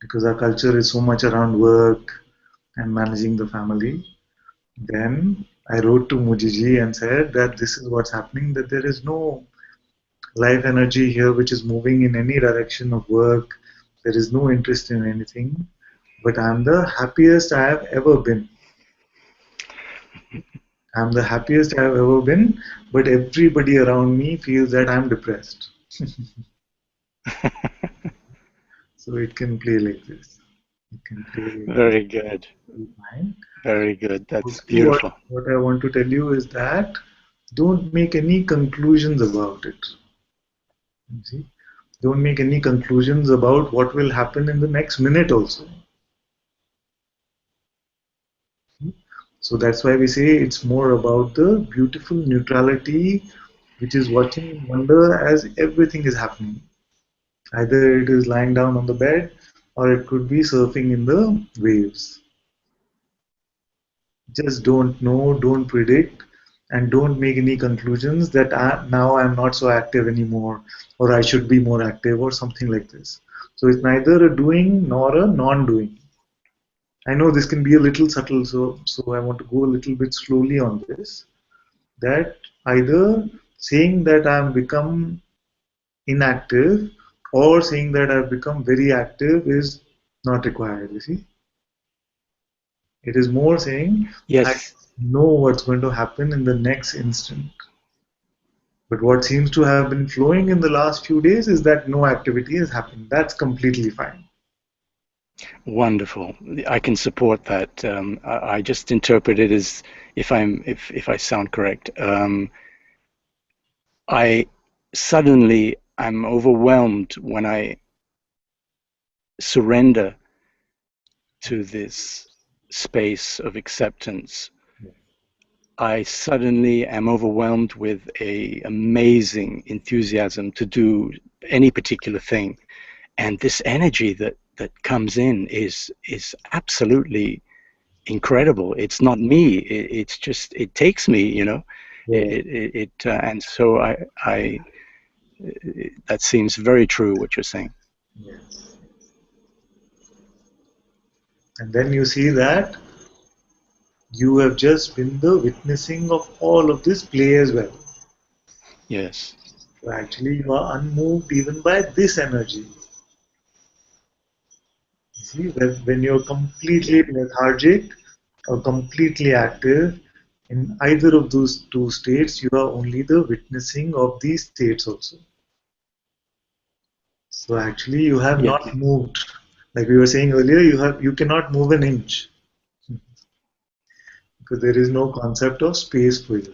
because our culture is so much around work and managing the family. Then I wrote to Mujiji and said that this is what's happening, that there is no life energy here which is moving in any direction of work. There is no interest in anything. But I'm the happiest I have ever been. I'm the happiest I have ever been, but everybody around me feels that I'm depressed. So it can play like this. It can play like Very good. this. Very good. That's Also, beautiful. what I want to tell you is that don't make any conclusions about it. You see? Don't make any conclusions about what will happen in the next minute also. So that's why we say it's more about the beautiful neutrality which is watching in wonder as everything is happening. Either it is lying down on the bed or it could be surfing in the waves. Just don't know, don't predict, and don't make any conclusions that now I'm not so active anymore, or I should be more active, or something like this. So it's neither a doing nor a non-doing. I know this can be a little subtle, so I want to go a little bit slowly on this. That either saying that I've become inactive or saying that I've become very active is not required, you see. It is more saying I Yes. know what's going to happen in the next instant. But what seems to have been flowing in the last few days is that no activity has happened. That's completely fine. Wonderful. I can support that. I just interpret it as, if I sound correct, I suddenly I'm overwhelmed when I surrender to this space of acceptance. I suddenly am overwhelmed with a amazing enthusiasm to do any particular thing, and this energy that that comes in is absolutely incredible. It's not me. It's just, it takes me, you know. And so that seems very true what you're saying. Yes. And then you see that you have just been the witnessing of all of this play as well. Yes. So actually you are unmoved even by this energy. You see, when you're completely lethargic or completely active, in either of those two states, you are only the witnessing of these states also. So actually you have Yes. not moved. Like we were saying earlier, you cannot move an inch because there is no concept of space for you.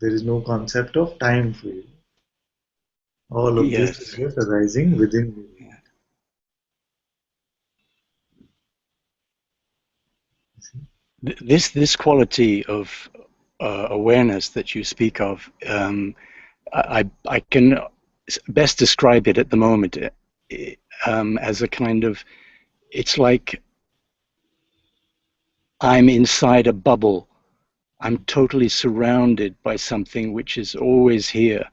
There is no concept of time for you. All of this is Yes. just arising within you. This quality of awareness that you speak of, I can best describe it at the moment as a kind of, it's like I'm inside a bubble. I'm totally surrounded by something which is always here.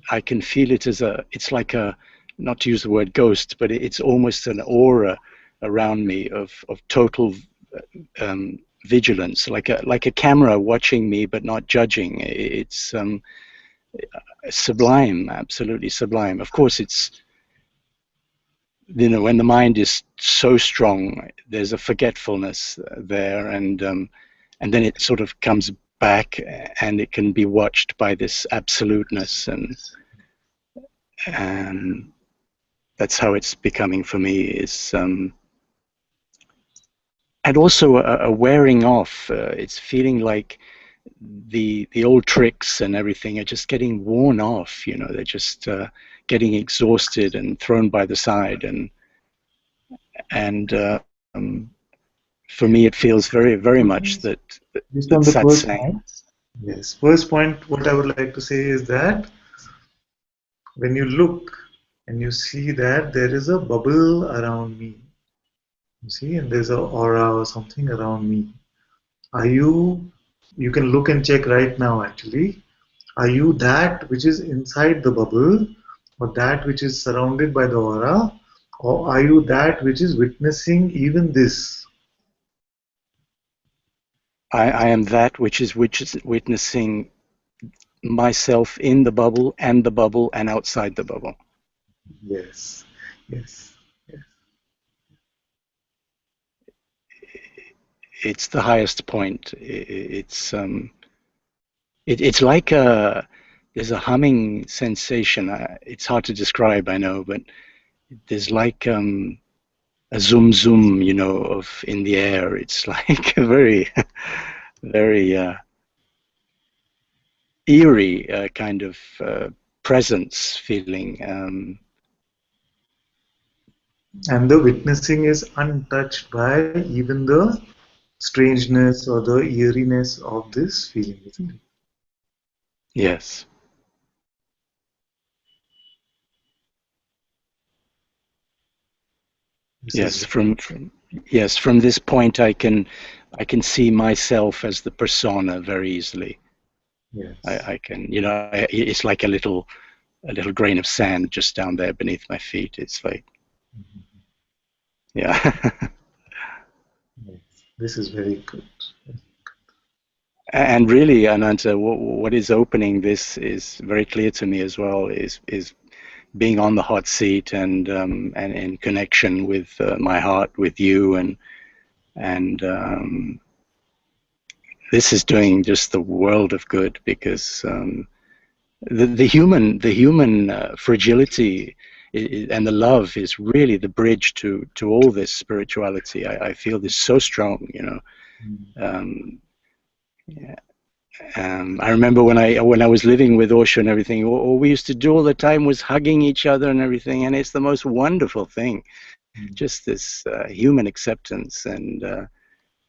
I can feel it as it's like a, not to use the word ghost, but it's almost an aura around me of total vigilance, like a camera watching me but not judging. It's sublime, absolutely sublime. Of course, it's, you know, when the mind is so strong, there's a forgetfulness there, and then it sort of comes back, and it can be watched by this absoluteness, and that's how it's becoming for me. Is and also a wearing off. It's feeling like the old tricks and everything are just getting worn off. You know, they're just getting exhausted and thrown by the side, and for me, it feels very, very much that Just on the first satsang. point, yes, first point, what I would like to say is that when you look and you see that there is a bubble around me, you see, and there's an aura or something around me. Are you can look and check right now actually, are you that which is inside the bubble or that which is surrounded by the aura, or are you that which is witnessing even this? I am that which is witnessing myself in the bubble and outside the bubble. Yes, yes, yes. It's the highest point. It's like there's a humming sensation. It's hard to describe, I know, but there's like a zoom zoom, you know, of in the air. It's like a very, very eerie kind of presence feeling. And the witnessing is untouched by even the strangeness or the eeriness of this feeling, isn't it? Yes. This Yes, is from this point I can see myself as the persona very easily. yes. I can, you know, it's like a little grain of sand just down there beneath my feet. It's like, yeah. Yes. This is very good. And really, Ananta, what is opening this is very clear to me as well. Is being on the hot seat and in connection with my heart, with you, and this is doing just the world of good, because the human fragility and the love is really the bridge to all this spirituality. I feel this so strong, you know. Yeah. I remember when I was living with Osho and everything, all we used to do all the time was hugging each other and everything, and it's the most wonderful thing. Just this human acceptance and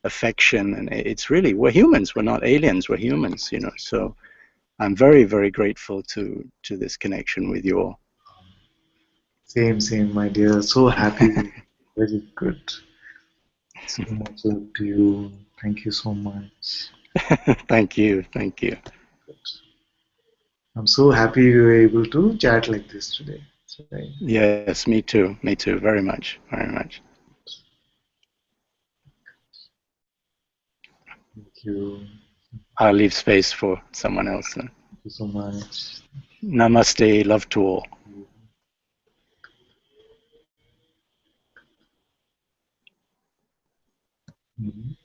affection, and it's really, we're humans. We're not aliens. We're humans, you know. So I'm very, very grateful to this connection with you all. Same, my dear. So happy. Very good. So much love to you. Thank you so much. Thank you. Thank you. I'm so happy we were able to chat like this today. Right. Yes, me too. Me too. Very much. Very much. Thank you. I'll leave space for someone else then. Thank you so much. Namaste. Love to all. Mhm.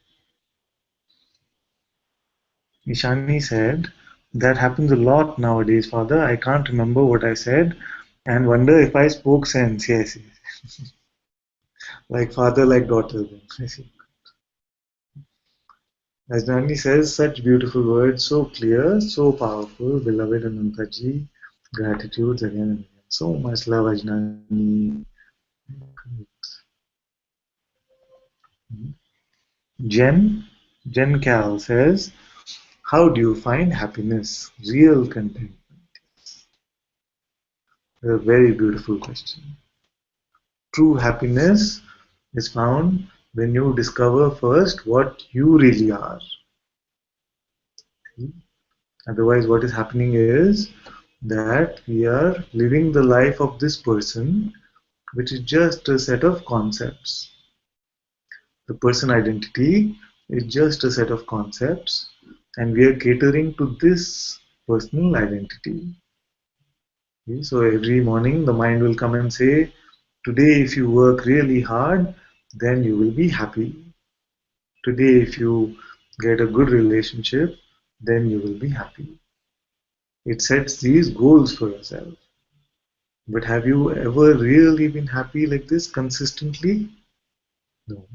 Ishani said, that happens a lot nowadays, Father. I can't remember what I said and wonder if I spoke sense. Yes, yes. Like father, like daughter. As Nani says, such beautiful words, so clear, so powerful, beloved Anantaji. Gratitudes again and again. So much love, Ajnani. Jen, Jen Cal says, how do you find happiness, real contentment? A very beautiful question. True happiness is found when you discover first what you really are. Otherwise, what is happening is that we are living the life of this person, which is just a set of concepts. The person identity is just a set of concepts, and we are catering to this personal identity. Okay, so every morning the mind will come and say, today if you work really hard, then you will be happy. Today if you get a good relationship, then you will be happy. It sets these goals for yourself. But have you ever really been happy like this consistently? No.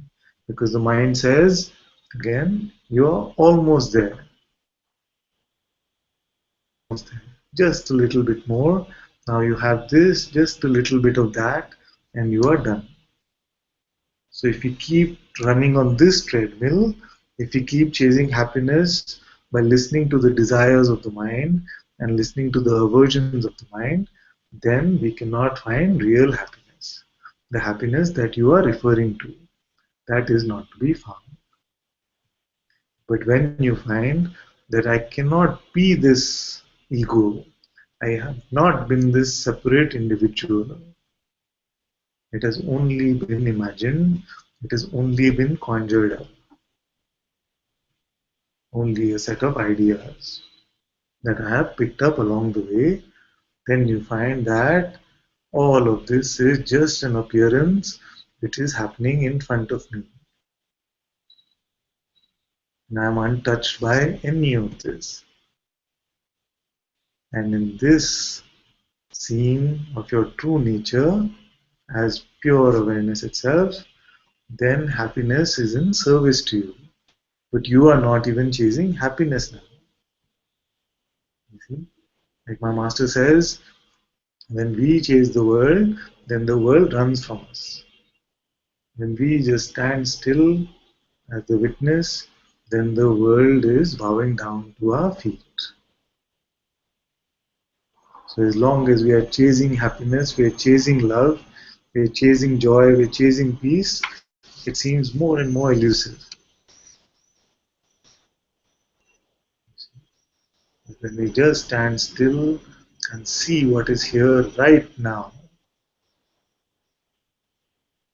Because the mind says, again, you're almost there. Just a little bit more. Now you have this, just a little bit of that, and you are done. So if you keep running on this treadmill, if you keep chasing happiness by listening to the desires of the mind and listening to the aversions of the mind, then we cannot find real happiness. The happiness that you are referring to, that is not to be found. But when you find that I cannot be this ego, I have not been this separate individual, it has only been imagined, it has only been conjured up, only a set of ideas that I have picked up along the way, then you find that all of this is just an appearance which is happening in front of me. And I am untouched by any of this. And in this scene of your true nature as pure awareness itself, then happiness is in service to you. But you are not even chasing happiness now. You see? Like my master says, when we chase the world, then the world runs from us. When we just stand still as the witness, then the world is bowing down to our feet. So as long as we are chasing happiness, we are chasing love, we are chasing joy, we are chasing peace, it seems more and more elusive. When we just stand still and see what is here right now,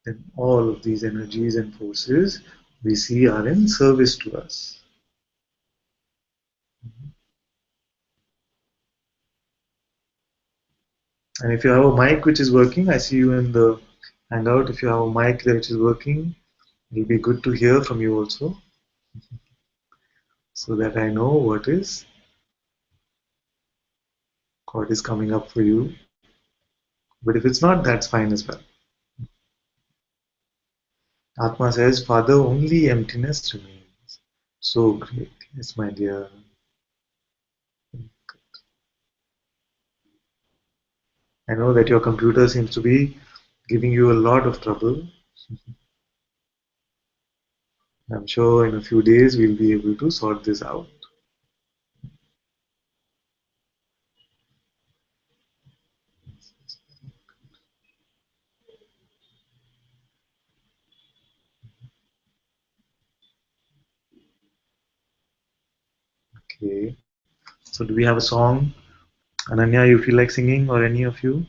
then all of these energies and forces we see are in service to us. And if you have a mic which is working, I see you in the hangout. If you have a mic which is working, it will be good to hear from you also, so that I know what is coming up for you. But if it's not, that's fine as well. Atma says, Father, only emptiness remains. So great. Yes, my dear. I know that your computer seems to be giving you a lot of trouble. I'm sure in a few days we'll be able to sort this out. Okay. So do we have a song? Ananya, you feel like singing, or any of you?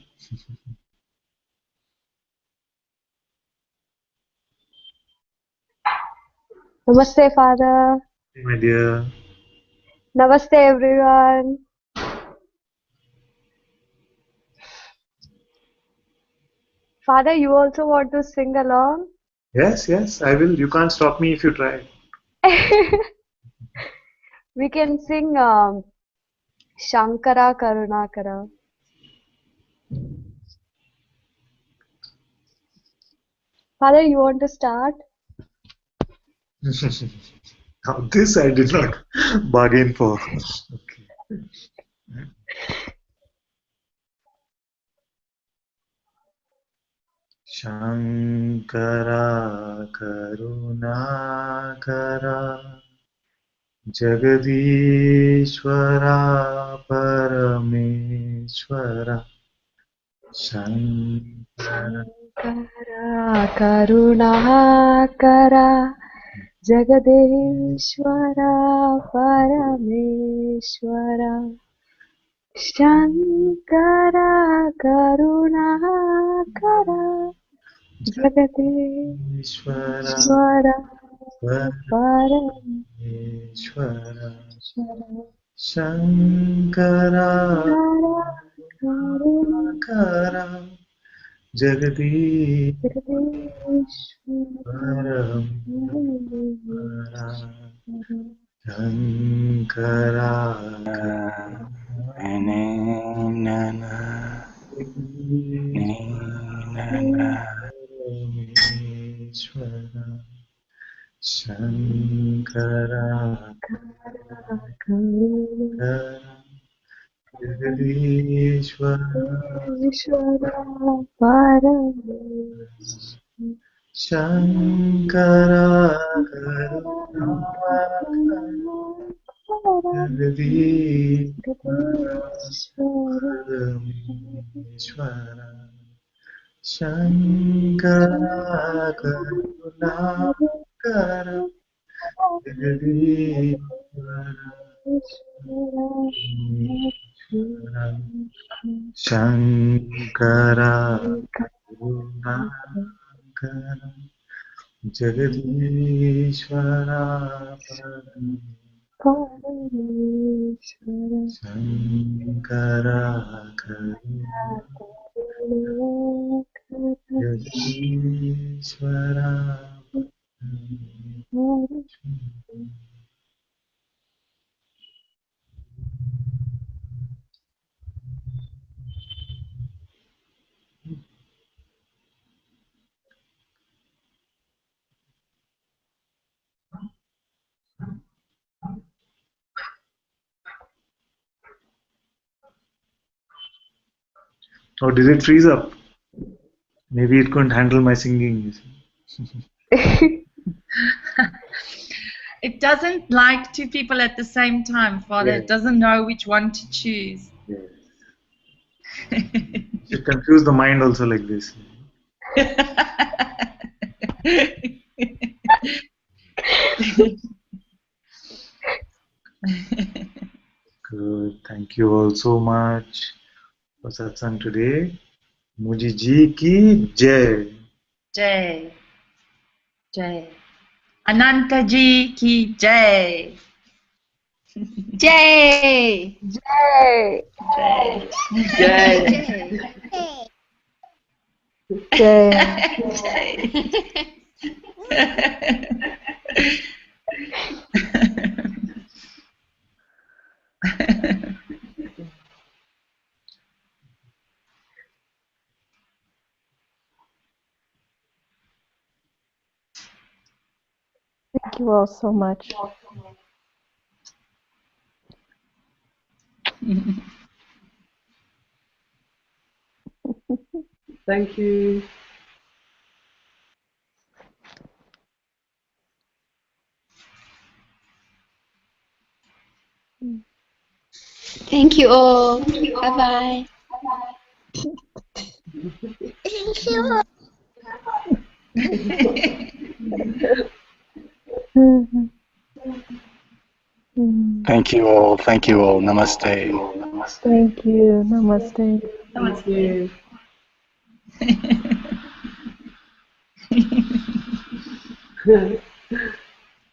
Namaste, Father. Hey, my dear. Namaste, everyone. Father, you also want to sing along? Yes, yes, I will. You can't stop me if you try. We can sing Shankara Karunakara. Father, you want to start? Now this I did not bargain for. Okay. Shankara Karunakara Jagadishwara Parameshwara Shankara Shankara Karunakara Jagadeshwara Parameshwara Shankara Karunakara Ishvara Jagadeshwara Parameshwara Parameshwara Shankara Karunakara Jagadishwara Shankara Parameshwara Shankara Shankara Parameshwara Shankara Karunakara Jagadishwara Shankara Karunakara Jagadishwara Shankara Karunakara Jagadishwara Oh, did it freeze up? Maybe it couldn't handle my singing. You see. It doesn't like two people at the same time, Father. Yeah. It doesn't know which one to choose. Yes. You should confuse the mind also like this. Good. Thank you all so much for satsang today. Muji ji ki jai. Jai. Jai. Ananta ji ki jai. Jai! Jai! Jai. Jai! Thank you all so much. Thank you. Thank you all. Bye-bye. Thank you. Thank you all. Thank you all. Namaste. Thank you. Namaste. Thank you.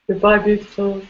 Goodbye, beautiful.